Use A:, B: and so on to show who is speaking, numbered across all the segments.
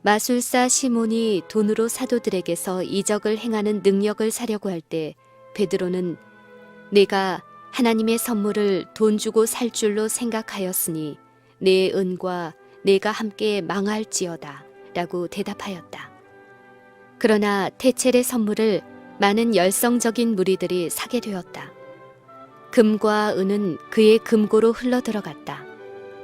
A: 마술사 시몬이 돈으로 사도들에게서 이적을 행하는 능력을 사려고 할 때 베드로는 내가 하나님의 선물을 돈 주고 살 줄로 생각하였으니 내 은과 내가 함께 망할지어다 라고 대답하였다. 그러나 테첼의 선물을 많은 열성적인 무리들이 사게 되었다. 금과 은은 그의 금고로 흘러들어갔다.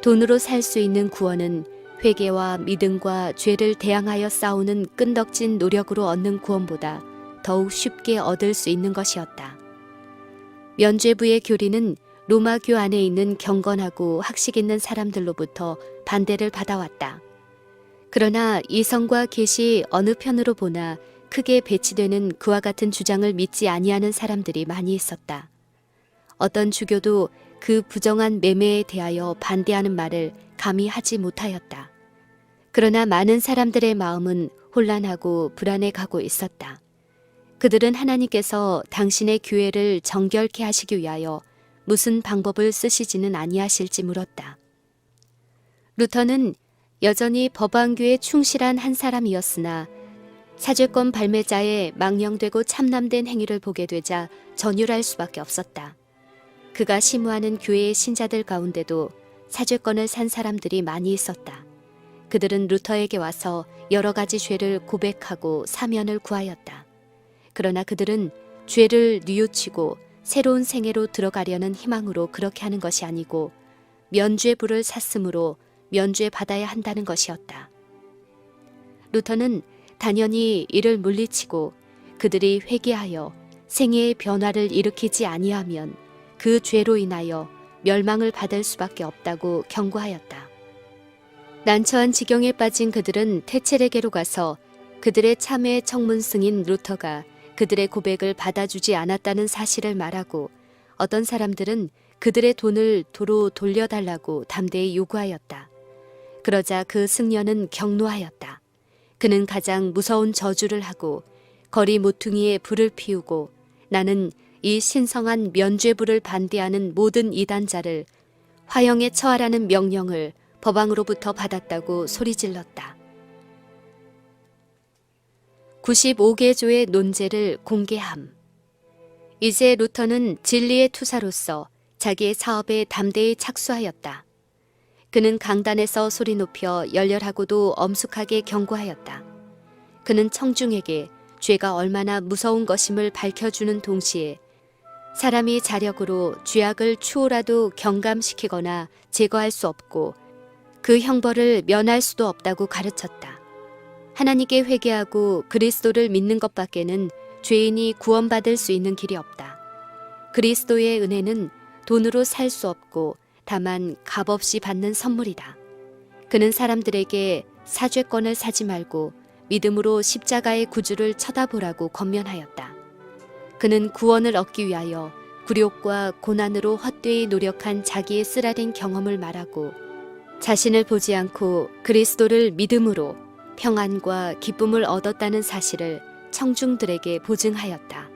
A: 돈으로 살 수 있는 구원은 회개와 믿음과 죄를 대항하여 싸우는 끈덕진 노력으로 얻는 구원보다 더욱 쉽게 얻을 수 있는 것이었다. 면죄부의 교리는 로마교 안에 있는 경건하고 학식 있는 사람들로부터 반대를 받아왔다. 그러나 이성과 계시 어느 편으로 보나 크게 배치되는 그와 같은 주장을 믿지 아니하는 사람들이 많이 있었다. 어떤 주교도 그 부정한 매매에 대하여 반대하는 말을 감히 하지 못하였다. 그러나 많은 사람들의 마음은 혼란하고 불안해 가고 있었다. 그들은 하나님께서 당신의 교회를 정결케 하시기 위하여 무슨 방법을 쓰시지는 아니하실지 물었다. 루터는 여전히 법왕교에 충실한 한 사람이었으나 사죄권 발매자의 망령되고 참남된 행위를 보게 되자 전율할 수밖에 없었다. 그가 심우하는 교회의 신자들 가운데도 사죄권을 산 사람들이 많이 있었다. 그들은 루터에게 와서 여러 가지 죄를 고백하고 사면을 구하였다. 그러나 그들은 죄를 뉘우치고 새로운 생애로 들어가려는 희망으로 그렇게 하는 것이 아니고 면죄부를 샀으므로 면죄 받아야 한다는 것이었다. 루터는 단연히 이를 물리치고 그들이 회개하여 생애의 변화를 일으키지 아니하면 그 죄로 인하여 멸망을 받을 수밖에 없다고 경고하였다. 난처한 지경에 빠진 그들은 테첼에게로 가서 그들의 참회 청문승인 루터가 그들의 고백을 받아주지 않았다는 사실을 말하고 어떤 사람들은 그들의 돈을 도로 돌려달라고 담대히 요구하였다. 그러자 그 승려는 경노하였다. 그는 가장 무서운 저주를 하고 거리 모퉁이에 불을 피우고 나는 이 신성한 면죄부를 반대하는 모든 이단자를 화형에 처하라는 명령을 법왕으로부터 받았다고 소리질렀다. 95개조의 논제를 공개함. 이제 루터는 진리의 투사로서 자기의 사업에 담대히 착수하였다. 그는 강단에서 소리 높여 열렬하고도 엄숙하게 경고하였다. 그는 청중에게 죄가 얼마나 무서운 것임을 밝혀주는 동시에 사람이 자력으로 죄악을 추호라도 경감시키거나 제거할 수 없고 그 형벌을 면할 수도 없다고 가르쳤다. 하나님께 회개하고 그리스도를 믿는 것밖에는 죄인이 구원받을 수 있는 길이 없다. 그리스도의 은혜는 돈으로 살 수 없고 다만 값없이 받는 선물이다. 그는 사람들에게 사죄권을 사지 말고 믿음으로 십자가의 구주를 쳐다보라고 권면하였다. 그는 구원을 얻기 위하여 굴욕과 고난으로 헛되이 노력한 자기의 쓰라린 경험을 말하고 자신을 보지 않고 그리스도를 믿음으로 평안과 기쁨을 얻었다는 사실을 청중들에게 보증하였다.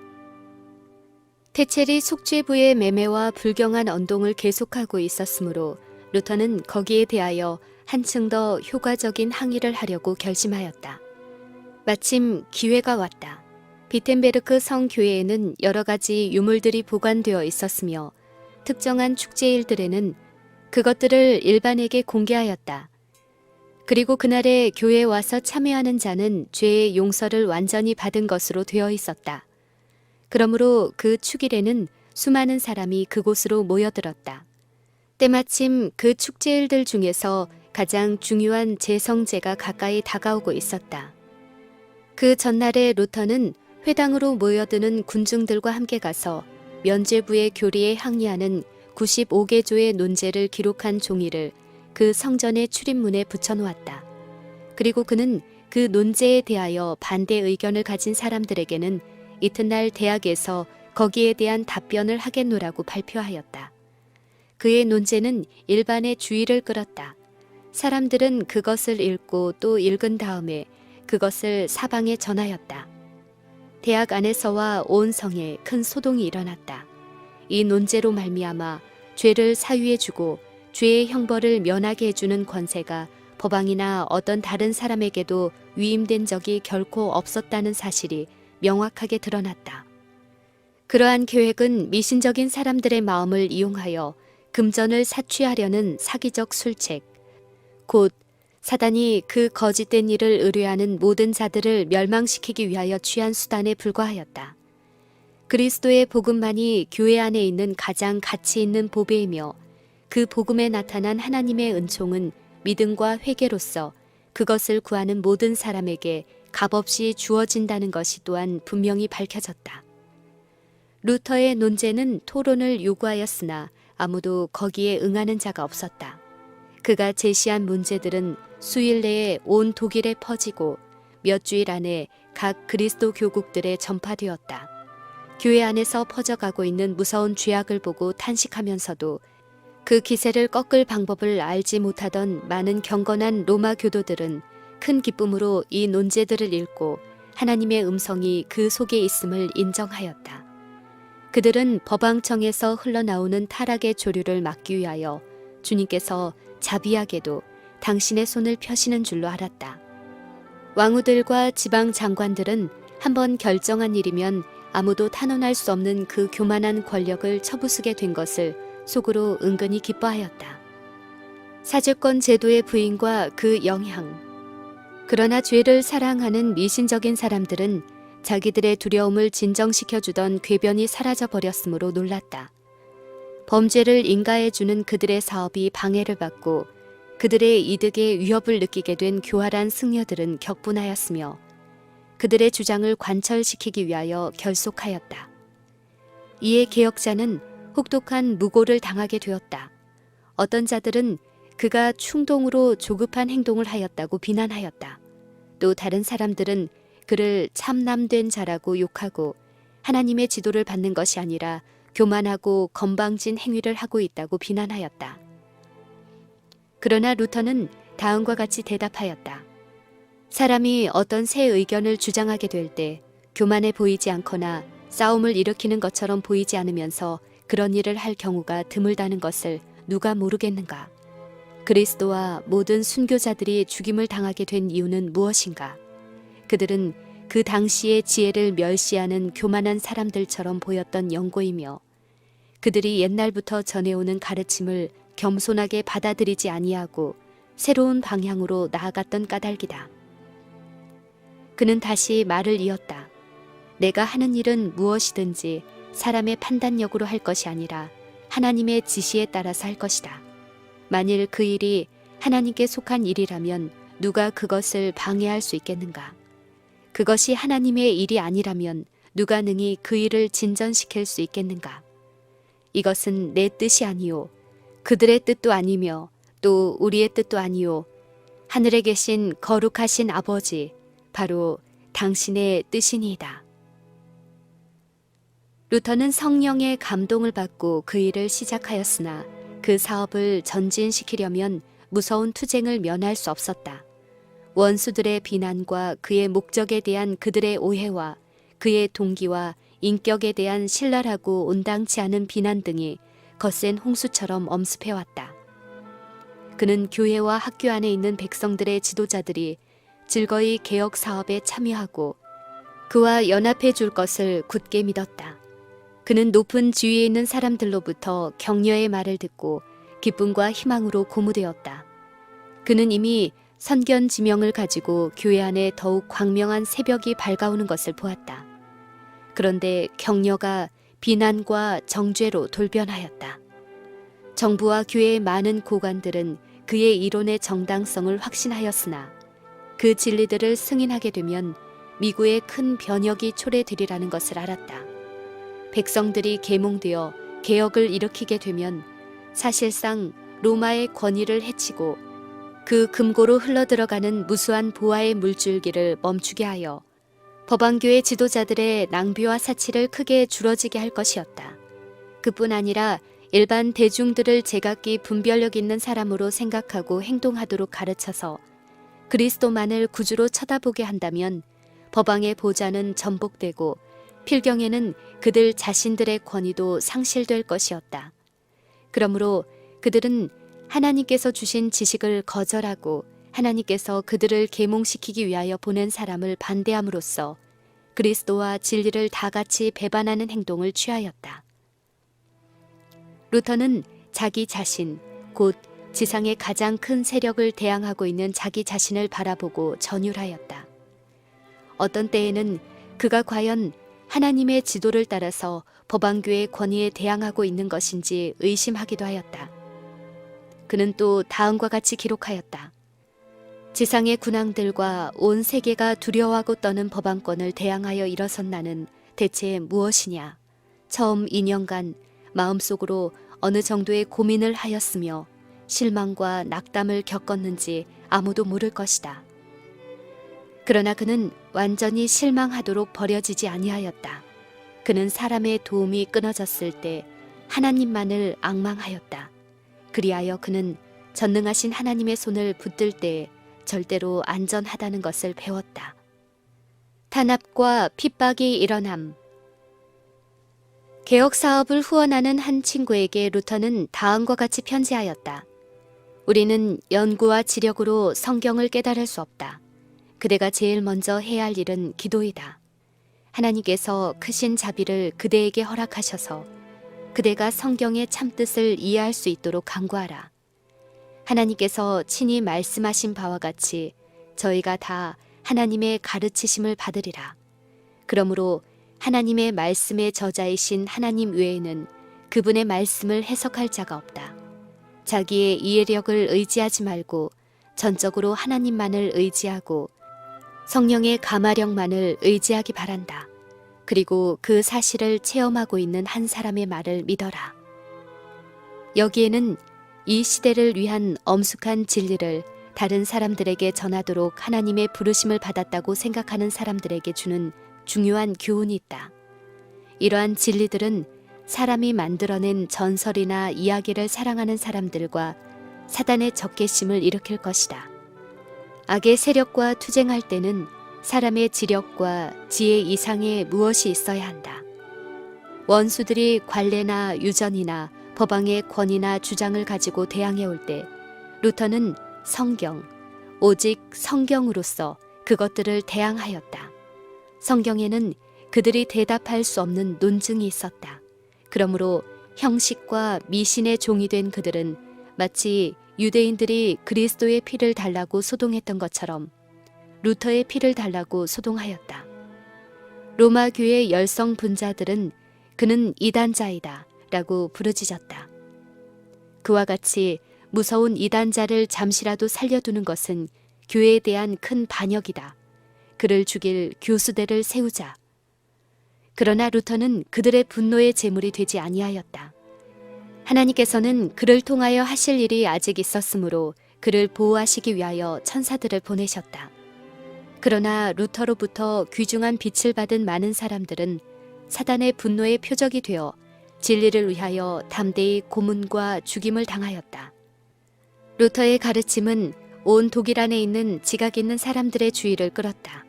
A: 테첼이 속죄부의 매매와 불경한 언동을 계속하고 있었으므로 루터는 거기에 대하여 한층 더 효과적인 항의를 하려고 결심하였다. 마침 기회가 왔다. 비텐베르크 성교회에는 여러 가지 유물들이 보관되어 있었으며 특정한 축제일들에는 그것들을 일반에게 공개하였다. 그리고 그날에 교회에 와서 참여하는 자는 죄의 용서를 완전히 받은 것으로 되어 있었다. 그러므로 그 축일에는 수많은 사람이 그곳으로 모여들었다. 때마침 그 축제일들 중에서 가장 중요한 제성제가 가까이 다가오고 있었다. 그 전날에 루터는 회당으로 모여드는 군중들과 함께 가서 면죄부의 교리에 항의하는 95개조의 논제를 기록한 종이를 그 성전의 출입문에 붙여놓았다. 그리고 그는 그 논제에 대하여 반대 의견을 가진 사람들에게는 이튿날 대학에서 거기에 대한 답변을 하겠노라고 발표하였다. 그의 논제는 일반의 주의를 끌었다. 사람들은 그것을 읽고 또 읽은 다음에 그것을 사방에 전하였다. 대학 안에서와 온 성에 큰 소동이 일어났다. 이 논제로 말미암아 죄를 사유해주고 죄의 형벌을 면하게 해주는 권세가 법왕이나 어떤 다른 사람에게도 위임된 적이 결코 없었다는 사실이 명확하게 드러났다. 그러한 계획은 미신적인 사람들의 마음을 이용하여 금전을 사취하려는 사기적 술책, 곧 사단이 그 거짓된 일을 의뢰하는 모든 자들을 멸망시키기 위하여 취한 수단에 불과하였다. 그리스도의 복음만이 교회 안에 있는 가장 가치 있는 보배이며 그 복음에 나타난 하나님의 은총은 믿음과 회개로서 그것을 구하는 모든 사람에게 값없이 주어진다는 것이 또한 분명히 밝혀졌다. 루터의 논제는 토론을 요구하였으나 아무도 거기에 응하는 자가 없었다. 그가 제시한 문제들은 수일 내에 온 독일에 퍼지고 몇 주일 안에 각 그리스도 교국들에 전파되었다. 교회 안에서 퍼져가고 있는 무서운 죄악을 보고 탄식하면서도 그 기세를 꺾을 방법을 알지 못하던 많은 경건한 로마 교도들은 큰 기쁨으로 이 논제들을 읽고 하나님의 음성이 그 속에 있음을 인정하였다. 그들은 법왕청에서 흘러나오는 타락의 조류를 막기 위하여 주님께서 자비하게도 당신의 손을 펴시는 줄로 알았다. 왕후들과 지방 장관들은 한번 결정한 일이면 아무도 탄원할 수 없는 그 교만한 권력을 쳐부수게 된 것을 속으로 은근히 기뻐하였다. 사제권 제도의 부인과 그 영향. 그러나 죄를 사랑하는 미신적인 사람들은 자기들의 두려움을 진정시켜주던 궤변이 사라져버렸으므로 놀랐다. 범죄를 인가해주는 그들의 사업이 방해를 받고 그들의 이득에 위협을 느끼게 된 교활한 승려들은 격분하였으며 그들의 주장을 관철시키기 위하여 결속하였다. 이에 개혁자는 혹독한 무고를 당하게 되었다. 어떤 자들은 그가 충동으로 조급한 행동을 하였다고 비난하였다. 또 다른 사람들은 그를 참남된 자라고 욕하고 하나님의 지도를 받는 것이 아니라 교만하고 건방진 행위를 하고 있다고 비난하였다. 그러나 루터는 다음과 같이 대답하였다. 사람이 어떤 새 의견을 주장하게 될 때 교만해 보이지 않거나 싸움을 일으키는 것처럼 보이지 않으면서 그런 일을 할 경우가 드물다는 것을 누가 모르겠는가? 그리스도와 모든 순교자들이 죽임을 당하게 된 이유는 무엇인가? 그들은 그 당시의 지혜를 멸시하는 교만한 사람들처럼 보였던 연고이며 그들이 옛날부터 전해오는 가르침을 겸손하게 받아들이지 아니하고 새로운 방향으로 나아갔던 까닭이다. 그는 다시 말을 이었다. 내가 하는 일은 무엇이든지 사람의 판단력으로 할 것이 아니라 하나님의 지시에 따라서 할 것이다. 만일 그 일이 하나님께 속한 일이라면 누가 그것을 방해할 수 있겠는가? 그것이 하나님의 일이 아니라면 누가 능히 그 일을 진전시킬 수 있겠는가? 이것은 내 뜻이 아니요 그들의 뜻도 아니며 또 우리의 뜻도 아니요 하늘에 계신 거룩하신 아버지 바로 당신의 뜻이니이다. 루터는 성령의 감동을 받고 그 일을 시작하였으나 그 사업을 전진시키려면 무서운 투쟁을 면할 수 없었다. 원수들의 비난과 그의 목적에 대한 그들의 오해와 그의 동기와 인격에 대한 신랄하고 온당치 않은 비난 등이 거센 홍수처럼 엄습해왔다. 그는 교회와 학교 안에 있는 백성들의 지도자들이 즐거이 개혁 사업에 참여하고 그와 연합해 줄 것을 굳게 믿었다. 그는 높은 지위에 있는 사람들로부터 격려의 말을 듣고 기쁨과 희망으로 고무되었다. 그는 이미 선견 지명을 가지고 교회 안에 더욱 광명한 새벽이 밝아오는 것을 보았다. 그런데 격려가 비난과 정죄로 돌변하였다. 정부와 교회의 많은 고관들은 그의 이론의 정당성을 확신하였으나 그 진리들을 승인하게 되면 미국에 큰 변혁이 초래되리라는 것을 알았다. 백성들이 계몽되어 개혁을 일으키게 되면 사실상 로마의 권위를 해치고 그 금고로 흘러들어가는 무수한 보화의 물줄기를 멈추게 하여 법왕교회 지도자들의 낭비와 사치를 크게 줄어지게 할 것이었다. 그뿐 아니라 일반 대중들을 제각기 분별력 있는 사람으로 생각하고 행동하도록 가르쳐서 그리스도만을 구주로 쳐다보게 한다면 법왕의 보좌는 전복되고 필경에는 그들 자신들의 권위도 상실될 것이었다. 그러므로 그들은 하나님께서 주신 지식을 거절하고 하나님께서 그들을 계몽시키기 위하여 보낸 사람을 반대함으로써 그리스도와 진리를 다 같이 배반하는 행동을 취하였다. 루터는 자기 자신, 곧 지상의 가장 큰 세력을 대항하고 있는 자기 자신을 바라보고 전율하였다. 어떤 때에는 그가 과연 하나님의 지도를 따라서 법안교의 권위에 대항하고 있는 것인지 의심하기도 하였다. 그는 또 다음과 같이 기록하였다. 지상의 군왕들과 온 세계가 두려워하고 떠는 법안권을 대항하여 일어선 나는 대체 무엇이냐? 처음 2년간 마음속으로 어느 정도의 고민을 하였으며 실망과 낙담을 겪었는지 아무도 모를 것이다. 그러나 그는 완전히 실망하도록 버려지지 아니하였다. 그는 사람의 도움이 끊어졌을 때 하나님만을 앙망하였다. 그리하여 그는 전능하신 하나님의 손을 붙들 때에 절대로 안전하다는 것을 배웠다. 탄압과 핍박이 일어남. 개혁 사업을 후원하는 한 친구에게 루터는 다음과 같이 편지하였다. 우리는 연구와 지력으로 성경을 깨달을 수 없다. 그대가 제일 먼저 해야 할 일은 기도이다. 하나님께서 크신 자비를 그대에게 허락하셔서 그대가 성경의 참뜻을 이해할 수 있도록 간구하라. 하나님께서 친히 말씀하신 바와 같이 저희가 다 하나님의 가르치심을 받으리라. 그러므로 하나님의 말씀의 저자이신 하나님 외에는 그분의 말씀을 해석할 자가 없다. 자기의 이해력을 의지하지 말고 전적으로 하나님만을 의지하고 성령의 감화력만을 의지하기 바란다. 그리고 그 사실을 체험하고 있는 한 사람의 말을 믿어라. 여기에는 이 시대를 위한 엄숙한 진리를 다른 사람들에게 전하도록 하나님의 부르심을 받았다고 생각하는 사람들에게 주는 중요한 교훈이 있다. 이러한 진리들은 사람이 만들어낸 전설이나 이야기를 사랑하는 사람들과 사단의 적개심을 일으킬 것이다. 악의 세력과 투쟁할 때는 사람의 지력과 지혜 이상의 무엇이 있어야 한다. 원수들이 관례나 유전이나 법왕의 권위나 주장을 가지고 대항해 올 때 루터는 성경, 오직 성경으로서 그것들을 대항하였다. 성경에는 그들이 대답할 수 없는 논증이 있었다. 그러므로 형식과 미신의 종이 된 그들은 마치 유대인들이 그리스도의 피를 달라고 소동했던 것처럼 루터의 피를 달라고 소동하였다. 로마 교회 열성 분자들은 그는 이단자이다 라고 부르짖었다. 그와 같이 무서운 이단자를 잠시라도 살려두는 것은 교회에 대한 큰 반역이다. 그를 죽일 교수대를 세우자. 그러나 루터는 그들의 분노의 제물이 되지 아니하였다. 하나님께서는 그를 통하여 하실 일이 아직 있었으므로 그를 보호하시기 위하여 천사들을 보내셨다. 그러나 루터로부터 귀중한 빛을 받은 많은 사람들은 사단의 분노의 표적이 되어 진리를 위하여 담대히 고문과 죽임을 당하였다. 루터의 가르침은 온 독일 안에 있는 지각 있는 사람들의 주의를 끌었다.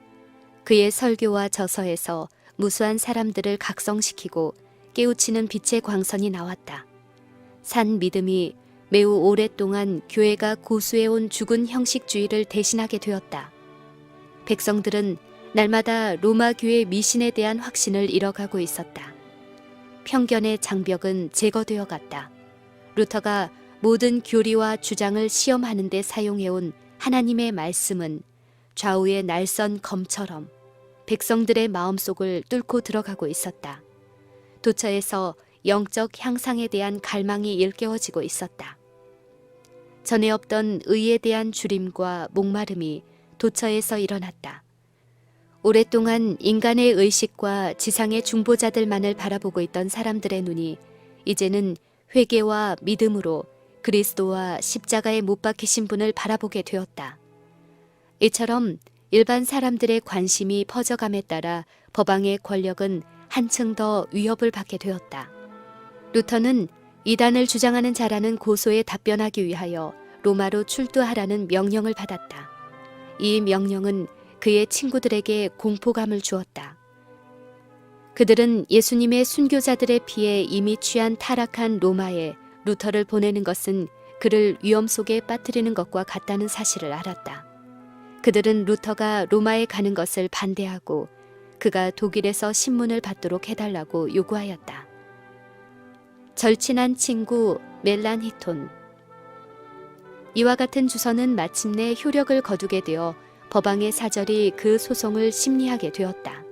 A: 그의 설교와 저서에서 무수한 사람들을 각성시키고 깨우치는 빛의 광선이 나왔다. 산 믿음이 매우 오랫동안 교회가 고수해온 죽은 형식주의를 대신하게 되었다. 백성들은 날마다 로마 교회 미신에 대한 확신을 잃어가고 있었다. 편견의 장벽은 제거되어 갔다. 루터가 모든 교리와 주장을 시험하는 데 사용해온 하나님의 말씀은 좌우의 날선 검처럼 백성들의 마음속을 뚫고 들어가고 있었다. 도처에서 영적 향상에 대한 갈망이 일깨워지고 있었다. 전에 없던 의에 대한 주림과 목마름이 도처에서 일어났다. 오랫동안 인간의 의식과 지상의 중보자들만을 바라보고 있던 사람들의 눈이 이제는 회개와 믿음으로 그리스도와 십자가에 못 박히신 분을 바라보게 되었다. 이처럼 일반 사람들의 관심이 퍼져감에 따라 법왕의 권력은 한층 더 위협을 받게 되었다. 루터는 이단을 주장하는 자라는 고소에 답변하기 위하여 로마로 출두하라는 명령을 받았다. 이 명령은 그의 친구들에게 공포감을 주었다. 그들은 예수님의 순교자들의 피에 이미 취한 타락한 로마에 루터를 보내는 것은 그를 위험 속에 빠뜨리는 것과 같다는 사실을 알았다. 그들은 루터가 로마에 가는 것을 반대하고 그가 독일에서 신문을 받도록 해달라고 요구하였다. 절친한 친구 멜란히톤. 이와 같은 주서는 마침내 효력을 거두게 되어 법왕의 사절이 그 소송을 심리하게 되었다.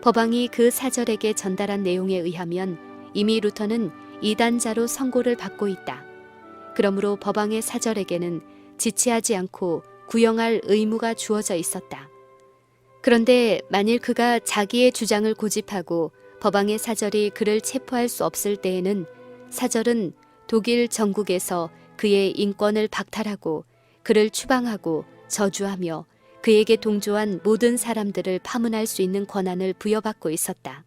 A: 법왕이 그 사절에게 전달한 내용에 의하면 이미 루터는 이단자로 선고를 받고 있다. 그러므로 법왕의 사절에게는 지체하지 않고 구형할 의무가 주어져 있었다. 그런데 만일 그가 자기의 주장을 고집하고 법왕의 사절이 그를 체포할 수 없을 때에는 사절은 독일 전국에서 그의 인권을 박탈하고 그를 추방하고 저주하며 그에게 동조한 모든 사람들을 파문할 수 있는 권한을 부여받고 있었다.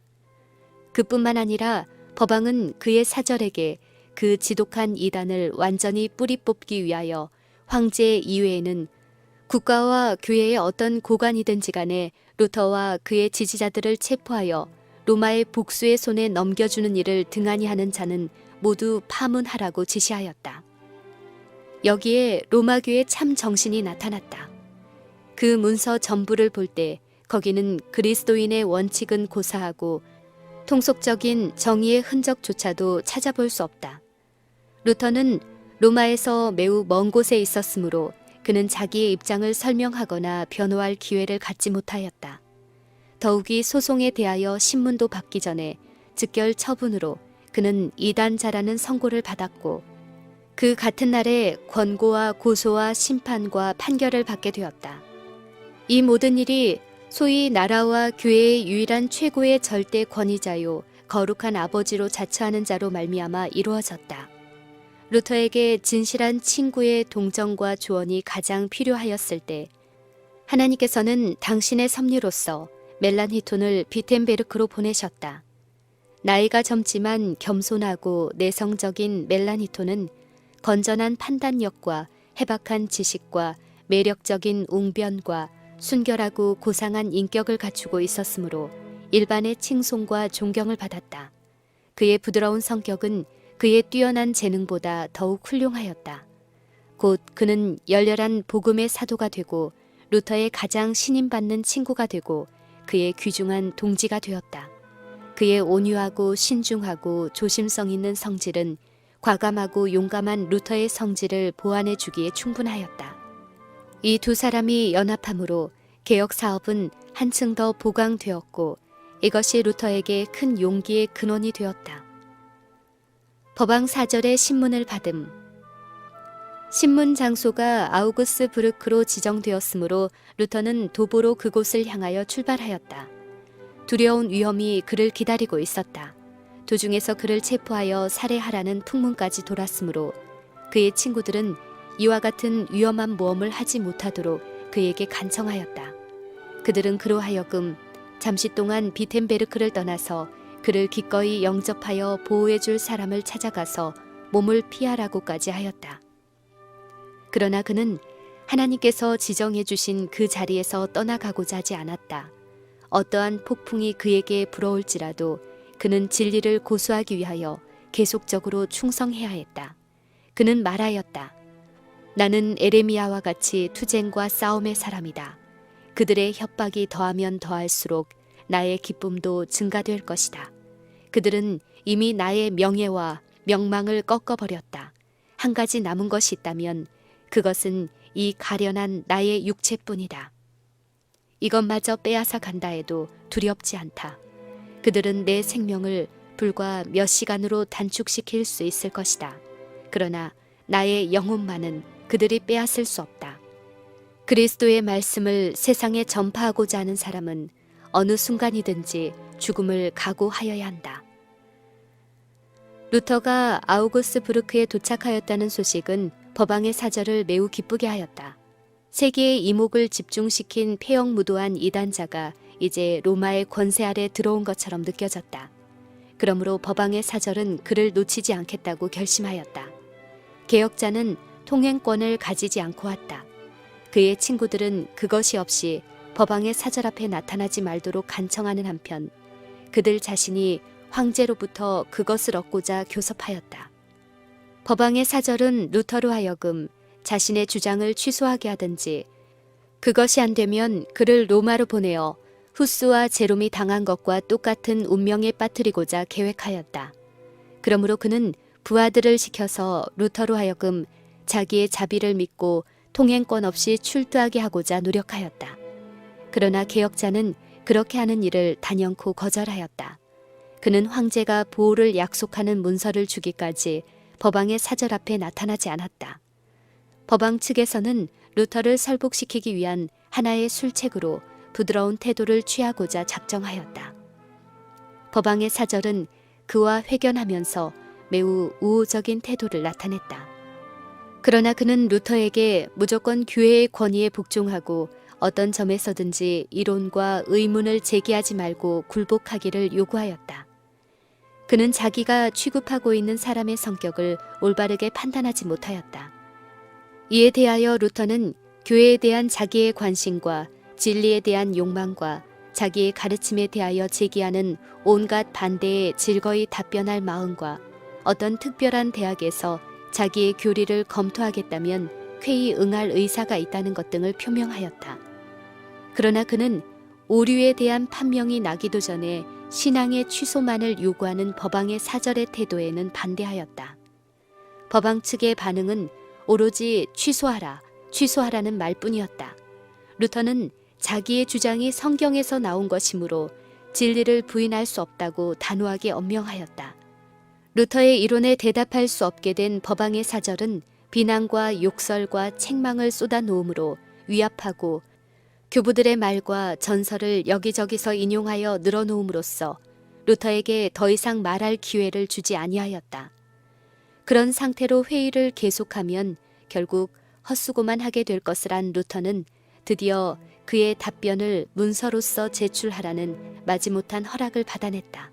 A: 그뿐만 아니라 법왕은 그의 사절에게 그 지독한 이단을 완전히 뿌리 뽑기 위하여 황제 이외에는 국가와 교회의 어떤 고관이든지 간에 루터와 그의 지지자들을 체포하여 로마의 복수의 손에 넘겨주는 일을 등한히 하는 자는 모두 파문하라고 지시하였다. 여기에 로마교의 참 정신이 나타났다. 그 문서 전부를 볼 때 거기는 그리스도인의 원칙은 고사하고 통속적인 정의의 흔적조차도 찾아볼 수 없다. 루터는 로마에서 매우 먼 곳에 있었으므로 그는 자기의 입장을 설명하거나 변호할 기회를 갖지 못하였다. 더욱이 소송에 대하여 신문도 받기 전에 즉결 처분으로 그는 이단자라는 선고를 받았고 그 같은 날에 권고와 고소와 심판과 판결을 받게 되었다. 이 모든 일이 소위 나라와 교회의 유일한 최고의 절대 권위자요 거룩한 아버지로 자처하는 자로 말미암아 이루어졌다. 루터에게 진실한 친구의 동정과 조언이 가장 필요하였을 때 하나님께서는 당신의 섭리로서 멜란히톤을 비텐베르크로 보내셨다. 나이가 젊지만 겸손하고 내성적인 멜란히톤은 건전한 판단력과 해박한 지식과 매력적인 웅변과 순결하고 고상한 인격을 갖추고 있었으므로 일반의 칭송과 존경을 받았다. 그의 부드러운 성격은 그의 뛰어난 재능보다 더욱 훌륭하였다. 곧 그는 열렬한 복음의 사도가 되고 루터의 가장 신임받는 친구가 되고 그의 귀중한 동지가 되었다. 그의 온유하고 신중하고 조심성 있는 성질은 과감하고 용감한 루터의 성질을 보완해 주기에 충분하였다. 이 두 사람이 연합함으로 개혁 사업은 한층 더 보강되었고 이것이 루터에게 큰 용기의 근원이 되었다. 법왕 사절의 신문을 받음. 신문 장소가 아우구스부르크로 지정되었으므로 루터는 도보로 그곳을 향하여 출발하였다. 두려운 위험이 그를 기다리고 있었다. 도중에서 그를 체포하여 살해하라는 풍문까지 돌았으므로 그의 친구들은 이와 같은 위험한 모험을 하지 못하도록 그에게 간청하였다. 그들은 그로 하여금 잠시 동안 비텐베르크를 떠나서 그를 기꺼이 영접하여 보호해 줄 사람을 찾아가서 몸을 피하라고까지 하였다. 그러나 그는 하나님께서 지정해 주신 그 자리에서 떠나가고자 하지 않았다. 어떠한 폭풍이 그에게 불어올지라도 그는 진리를 고수하기 위하여 계속적으로 충성해야 했다. 그는 말하였다. 나는 에레미야와 같이 투쟁과 싸움의 사람이다. 그들의 협박이 더하면 더할수록 나의 기쁨도 증가될 것이다. 그들은 이미 나의 명예와 명망을 꺾어버렸다. 한 가지 남은 것이 있다면 그것은 이 가련한 나의 육체뿐이다. 이것마저 빼앗아 간다 해도 두렵지 않다. 그들은 내 생명을 불과 몇 시간으로 단축시킬 수 있을 것이다. 그러나 나의 영혼만은 그들이 빼앗을 수 없다. 그리스도의 말씀을 세상에 전파하고자 하는 사람은 어느 순간이든지 죽음을 각오하여야 한다. 루터가 아우구스부르크에 도착하였다는 소식은 법왕의 사절을 매우 기쁘게 하였다. 세계의 이목을 집중시킨 폐역무도한 이단자가 이제 로마의 권세 아래 들어온 것처럼 느껴졌다. 그러므로 법왕의 사절은 그를 놓치지 않겠다고 결심하였다. 개혁자는 통행권을 가지지 않고 왔다. 그의 친구들은 그것이 없이 법왕의 사절 앞에 나타나지 말도록 간청하는 한편 그들 자신이 황제로부터 그것을 얻고자 교섭하였다. 법왕의 사절은 루터로 하여금 자신의 주장을 취소하게 하든지 그것이 안 되면 그를 로마로 보내어 후스와 제롬이 당한 것과 똑같은 운명에 빠뜨리고자 계획하였다. 그러므로 그는 부하들을 시켜서 루터로 하여금 자기의 자비를 믿고 통행권 없이 출두하게 하고자 노력하였다. 그러나 개혁자는 그렇게 하는 일을 단연코 거절하였다. 그는 황제가 보호를 약속하는 문서를 주기까지 법왕의 사절 앞에 나타나지 않았다. 법왕 측에서는 루터를 설복시키기 위한 하나의 술책으로 부드러운 태도를 취하고자 작정하였다. 법왕의 사절은 그와 회견하면서 매우 우호적인 태도를 나타냈다. 그러나 그는 루터에게 무조건 교회의 권위에 복종하고 어떤 점에서든지 이론과 의문을 제기하지 말고 굴복하기를 요구하였다. 그는 자기가 취급하고 있는 사람의 성격을 올바르게 판단하지 못하였다. 이에 대하여 루터는 교회에 대한 자기의 관심과 진리에 대한 욕망과 자기의 가르침에 대하여 제기하는 온갖 반대에 즐거이 답변할 마음과 어떤 특별한 대학에서 자기의 교리를 검토하겠다면 쾌히 응할 의사가 있다는 것 등을 표명하였다. 그러나 그는 오류에 대한 판명이 나기도 전에 신앙의 취소만을 요구하는 법왕의 사절의 태도에는 반대하였다. 법왕 측의 반응은 오로지 취소하라, 취소하라는 말뿐이었다. 루터는 자기의 주장이 성경에서 나온 것이므로 진리를 부인할 수 없다고 단호하게 언명하였다. 루터의 이론에 대답할 수 없게 된 법왕의 사절은 비난과 욕설과 책망을 쏟아놓음으로 위압하고 교부들의 말과 전설을 여기저기서 인용하여 늘어놓음으로써 루터에게 더 이상 말할 기회를 주지 아니하였다. 그런 상태로 회의를 계속하면 결국 헛수고만 하게 될 것을 안 루터는 드디어 그의 답변을 문서로서 제출하라는 마지못한 허락을 받아냈다.